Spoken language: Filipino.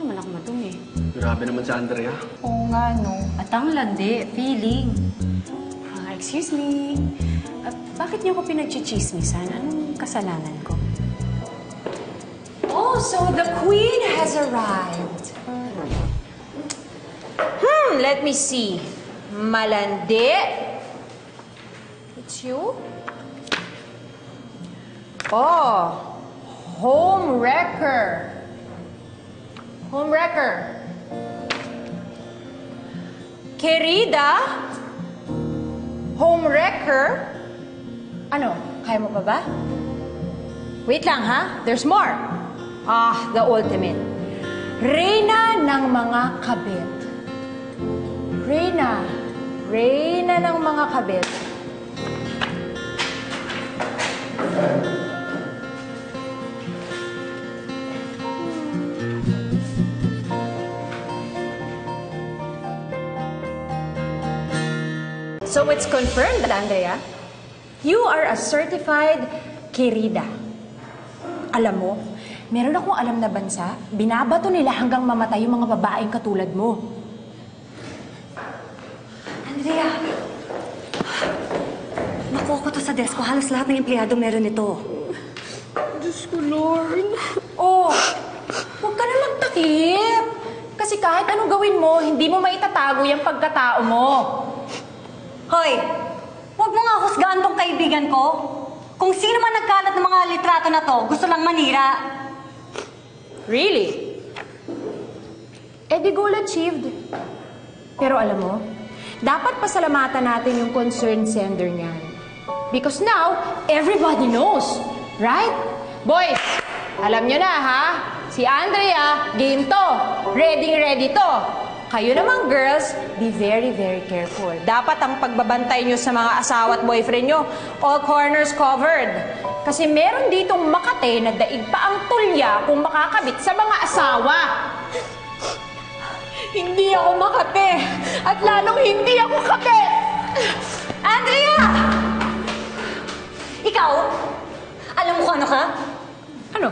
naman ako madumi. Grabe naman si Andrea. Oo nga, no. At ang landi, feeling. Excuse me. Bakit niyo ako pinagchichismisan? Anong kasalanan ko? Oh, so the queen has arrived. Let me see. Malandi. It's you? Oh, home wrecker. Home wrecker. Querida? Home wrecker? Ano? Kaya mo pa ba? Wait lang, ha? There's more. The ultimate. Reyna ng mga kabit. Reyna. Reyna ng mga kabit. So it's confirmed, Andrea. You are a certified querida. Alam mo, meron akong alam na bansa, binabato nila hanggang mamatay yung mga babaeng katulad mo. Andrea! Nakuha ko to sa desk ko. Halos lahat ng empleyado meron ito. Diyos ko, Lord. Oh, huwag ka na magtakip. Kasi kahit anong gawin mo, hindi mo maitatago yung pagkatao mo. Hoy! Huwag mo nga husgahan tong kaibigan ko. Kung sino man nagkalat ng mga litrato na to, gusto lang manira. Really? Eh di goal achieved. Pero alam mo, dapat pasalamatan natin yung concerned sender niyan. Because now, everybody knows. Right? Boys, alam nyo na ha? Si Andrea, game to. Ready to. Kayo naman, girls, be very, very careful. Dapat ang pagbabantay nyo sa mga asawa at boyfriend nyo, all corners covered. Kasi meron ditong Makate na daig pa ang tulya kung makakabit sa mga asawa. Hindi ako Makate. At lalong hindi ako kabit. Andrea! Ikaw? Alam mo kung ano ka? Ano?